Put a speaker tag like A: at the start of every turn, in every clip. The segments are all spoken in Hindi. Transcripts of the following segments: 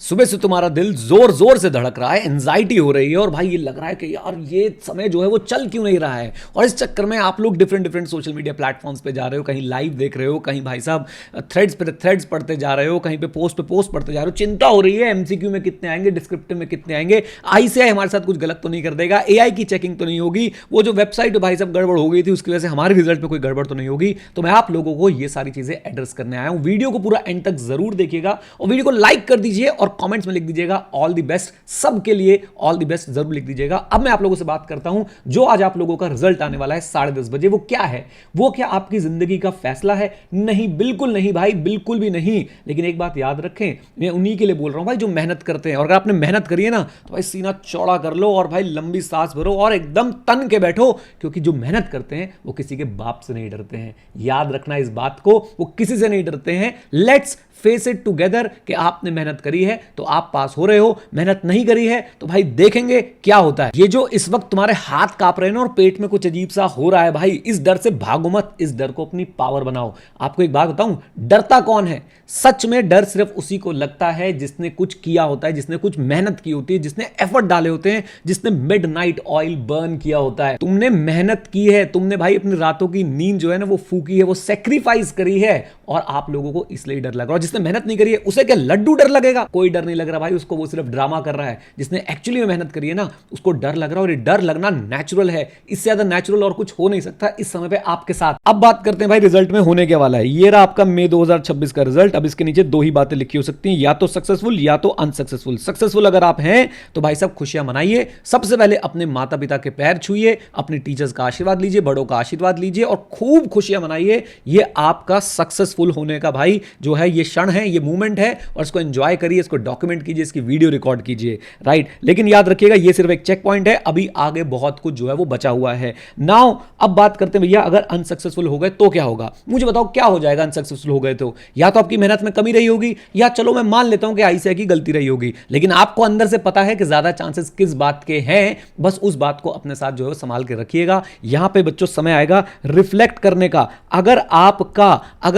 A: सुबह से तुम्हारा दिल जोर जोर से धड़क रहा है, एंजाइटी हो रही है और भाई ये लग रहा है कि यार ये समय जो है वो चल क्यों नहीं रहा है। और इस चक्कर में आप लोग different different social media platforms पे जा रहे हो, कहीं लाइव देख रहे हो, कहीं भाई साहब थ्रेड्स पे थ्रेड्स पढ़ते जा रहे हो, कहीं पे पोस्ट पढ़ते जा रहे हो। चिंता हो रही है एमसीक्यू में कितने आएंगे, डिस्क्रिप्टिव में कितने आएंगे, आईसीआई हमारे साथ कुछ गलत तो नहीं कर देगा, एआई की चेकिंग तो नहीं होगी, वो जो वेबसाइट भाई साहब गड़बड़ हो गई थी उसकी वजह से हमारे रिजल्ट में कोई गड़बड़ तो नहीं होगी। तो मैं आप लोगों को ये सारी चीजें एड्रेस करने आया हूं। वीडियो को पूरा एंड तक जरूर देखिएगा और वीडियो को लाइक कर दीजिए और कॉमेंट्स में लिख दीजिएगा ऑल द बेस्ट, सबके लिए ऑल द बेस्ट जरूर लिख दीजिएगा। अब मैं आप लोगों से बात करता हूं जो आज आप लोगों का रिजल्ट आने वाला है 10:30 बजे। वो क्या है? वो क्या आपकी जिंदगी का फैसला है? नहीं, बिल्कुल नहीं भाई, बिल्कुल भी नहीं। लेकिन एक बात याद रखें, मैं उन्हीं के लिए बोल रहा हूं भाई जो मेहनत करते हैं। और अगर आपने मेहनत करी है ना तो भाई सीना चौड़ा कर लो और भाई लंबी सांस भरो और एकदम तन के बैठो, क्योंकि जो मेहनत करते हैं वो किसी के बाप से नहीं डरते हैं। याद रखना इस बात को, वो किसी से नहीं डरते हैं। लेट्स फेस इट टुगेदर कि आपने मेहनत करी है तो आप पास हो रहे हो, मेहनत नहीं करी है तो भाई देखेंगे क्या होता है। ये जो इस वक्त तुम्हारे हाथ कांप रहे हैं और पेट में कुछ अजीब सा हो रहा है, भाई इस डर से भागो मत, इस डर को अपनी पावर बनाओ। आपको एक बात बताऊं, डरता कौन है? सच में डर सिर्फ उसी को लगता है जिसने कुछ किया होता है, जिसने कुछ मेहनत की होती है, जिसने एफर्ट डाले होते हैं, जिसने मिडनाइट ऑयल बर्न किया होता है। तुमने मेहनत की है, तुमने भाई अपनी रातों की नींद जो है ना वो फूकी है, वो सेक्रीफाइस करी है और आप लोगों को इसलिए डर लग रहा है। जिसने मेहनत नहीं करी है उसे क्या लड्डू डर लगेगा? कोई डर नहीं लग रहा भाई उसको, वो सिर्फ ड्रामा कर रहा है। जिसने एक्चुअली में मेहनत करी है ना उसको डर लग रहा है और ये डर लगना नेचुरल है। इससे ज्यादा नेचुरल और कुछ हो नहीं सकता इस समय पे आपके साथ। अब बात करते हैं भाई रिजल्ट में होने क्या वाला है। ये रहा आपका मई 2026 का रिजल्ट। अब इसके नीचे दो ही बातें लिखी हो सकती हैं, या तो सक्सेसफुल या तो अनसक्सेसफुल। सक्सेसफुल अगर आप हैं तो भाई साहब खुशियां मनाइए। सबसे पहले अपने माता पिता के पैर छूइए, अपने टीचर्स का आशीर्वाद लीजिए, बड़ों का आशीर्वाद लीजिए और खूब खुशियां मनाइए। ये आपका सक्सेसफुल होने का भाई जो है ये क्षण है, ये मूवमेंट है और इसको एंजॉय करिए, इसको डॉक्यूमेंट कीजिए, इसकी वीडियो रिकॉर्ड कीजिए। राइट, लेकिन याद रखिएगा ये सिर्फ एक चेक पॉइंट है, अभी आगे बहुत कुछ जो है वो बचा हुआ है। नाउ अब बात करते हैं भैया अगर अनसक्सेसफुल हो गए तो क्या होगा। मुझे बताओ क्या हो जाएगा अनसक्सेसफुल हो गए तो? या तो आपकी मेहनत में कमी रही होगी, या चलो मैं मान लेता हूं कि आईसीआई की गलती रही होगी, लेकिन आपको अंदर से पता है कि ज्यादा चांसेस किस बात के हैं। बस उस बात को अपने साथ जो है संभाल के रखिएगा। यहां पे बच्चों समय आएगा रिफ्लेक्ट करने का। अगर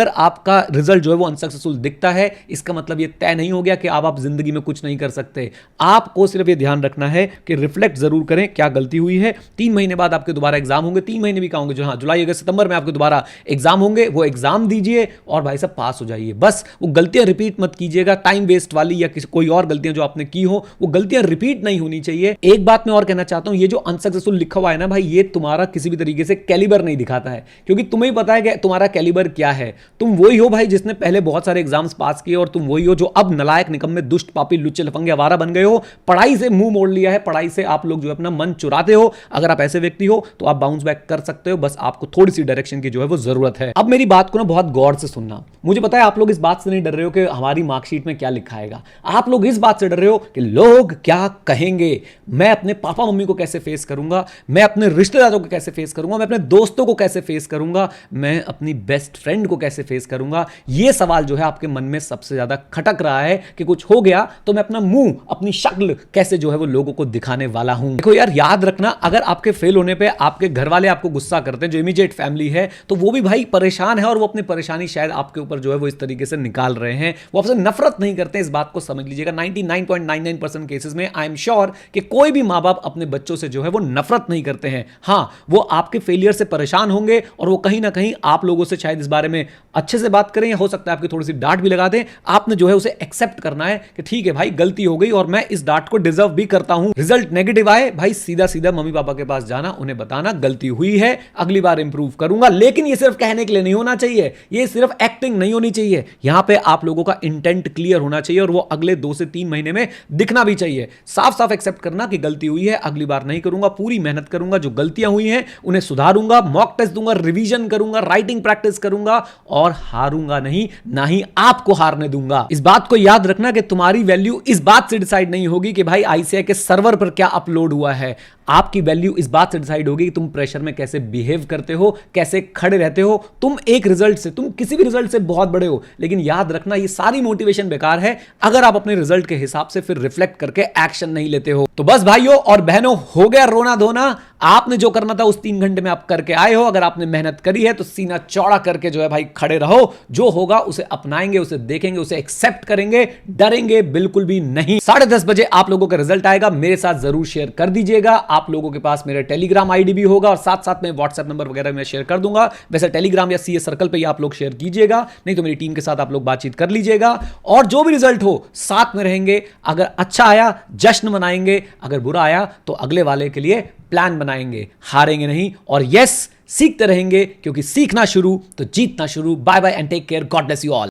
A: आपका रिजल्ट जो है वो अनसक्सेसफुल दिखता है, इसका मतलब ये तय नहीं हो गया कि आप जिंदगी में कुछ नहीं कर सकते। आपको सिर्फ ये ध्यान रखना है कि रिफ्लेक्ट जरूर करें क्या गलती हुई है। 3 महीने बाद आपके दोबारा एग्जाम होंगे, 3 महीने भी कहोगे जो, हाँ जुलाई अगस्त सितंबर में आपके दोबारा एग्जाम होंगे, वो एग्जाम दीजिए और भाई साहब पास हो जाइए। बस वो गलतियां रिपीट मत कीजिएगा, टाइम वेस्ट वाली या कोई और गलतियां जो आपने की हो वो गलतियां रिपीट नहीं होनी चाहिए। एक बात मैं और कहना चाहता हूं, ये जो अनसक्सेसफुल लिखा हुआ है ना भाई, ये तुम्हारा किसी भी तरीके से कैलिबर नहीं दिखाता है, क्योंकि तुम्हें पता है कि तुम्हारा कैलिबर क्या है। तुम वही हो भाई जिसने पहले बहुत सारे एग्जाम्स पास किए और तुम वही हो जो अब नालायक, निकम्मे, दुष्ट, पापी, लुच्चे, लफंगे, आवारा बन गए हो। पढ़ाई से मुंह मोड़ लिया है, पढ़ाई से आप लोग जो अपना मन चुराते हो। अगर आप ऐसे व्यक्ति हो तो आप बाउंस बैक कर सकते हो, बस आपको थोड़ी सी डायरेक्शन की जो है वो जरूरत है। अब मेरी बात को ना बहुत गौर से सुनना। मुझे पता है आप लोग इस बात से नहीं डर रहे हो कि हमारी मार्कशीट में क्या लिखा आएगा, आप लोग इस बात से डर रहे हो कि लोग क्या कहेंगे, मैं अपने पापा मम्मी को कैसे फेस करूंगा, मैं अपने रिश्तेदारों को कैसे फेस करूंगा, मैं अपने दोस्तों को कैसे फेस करूंगा, मैं अपनी बेस्ट फ्रेंड को कैसे फेस करूंगा। यह सवाल जो है आपके मन में सबसे ज्यादा खटक रहा है कि कुछ हो गया तो मैं अपना मुंह, अपनी शक्ल कैसे जो है वो लोगों को दिखाने वाला हूं। देखो यार, याद रखना अगर आपके फेल होने पे आपके घर वाले आपको गुस्सा करते हैं, जो इमीडिएट फैमिली है, तो वो भी भाई परेशान है और वो अपनी परेशानी शायद आपके ऊपर जो है वो इस तरीके से निकाल रहे हैं। वो आपसे नफरत नहीं करते, इस बात को समझ लीजिएगा। 99.99% केसेस में आई एम श्योर कि कोई भी मां बाप अपने बच्चों से जो है वो नफरत नहीं करते हैं। हां, वो आपके फेलियर से परेशान होंगे और वो कहीं ना कहीं आप लोगों से शायद इस बारे में अच्छे से बात करें, या हो सकता है आपकी थोड़ी सी डांट भी लगा दें। आपने जो है उसे एक्सेप्ट करना है कि ठीक है भाई गलती हो गई और मैं इस डांट को डिजर्व भी करता हूं। रिजल्ट नेगेटिव आए भाई सीधा सीधा मम्मी पापा के पास जाना, उन्हें बताना गलती हुई है, अगली बार इंप्रूव करूंगा। लेकिन ये सिर्फ कहने के लिए नहीं होना चाहिए, ये सिर्फ एक्टिंग नहीं होनी चाहिए। यहां पे आप लोगों का इंटेंट क्लियर होना चाहिए और वो अगले 2 से 3 महीने में दिखना भी चाहिए। साफ साफ एक्सेप्ट करना कि गलती हुई है, अगली बार नहीं करूंगा, पूरी मेहनत करूंगा, जो गलतियां हुई हैं उन्हें सुधारूंगा, मॉक टेस्ट दूंगा, रिवीजन करूंगा, राइटिंग प्रैक्टिस करूंगा और हारूंगा नहीं, ना ही आपको हारने दूंगा। इस बात को याद रखना कि तुम्हारी वैल्यू इस बात से डिसाइड नहीं होगी कि भाई आईसीआई के सर्वर पर क्या अपलोड हुआ है। आपकी वैल्यू इस बात से डिसाइड होगी कि तुम प्रेशर में कैसे बिहेव करते हो, कैसे खड़े रहते हो। तुम एक रिजल्ट से, तुम किसी भी रिजल्ट से बहुत बड़े हो, लेकिन याद रखना ये सारी मोटिवेशन बेकार है अगर आप अपने रिजल्ट के हिसाब से फिर रिफ्लेक्ट करके एक्शन नहीं लेते हो। तो बस भाइयों और बहनों, हो गया रोना धोना। आपने जो करना था उस 3 घंटे में आप करके आए हो। अगर आपने मेहनत करी है तो सीना चौड़ा करके जो है भाई खड़े रहो। जो होगा उसे अपनाएंगे, उसे देखेंगे, उसे एक्सेप्ट करेंगे, डरेंगे बिल्कुल भी नहीं। 10:30 बजे आप लोगों का रिजल्ट आएगा, मेरे साथ जरूर शेयर कर दीजिएगा। आप लोगों के पास मेरा टेलीग्राम आईडी भी होगा और साथ साथ में व्हाट्सएप नंबर वगैरह मैं शेयर कर दूंगा। वैसे टेलीग्राम या सीए सर्कल पे ही आप लोग शेयर कीजिएगा, नहीं तो मेरी टीम के साथ आप लोग बातचीत कर लीजिएगा। और जो भी रिजल्ट हो साथ में रहेंगे। अगर अच्छा आया जश्न मनाएंगे, अगर बुरा आया तो अगले वाले के लिए प्लान बनाएंगे, हारेंगे नहीं। और यस, सीखते रहेंगे, क्योंकि सीखना शुरू तो जीतना शुरू। Bye bye and take care, God bless you all.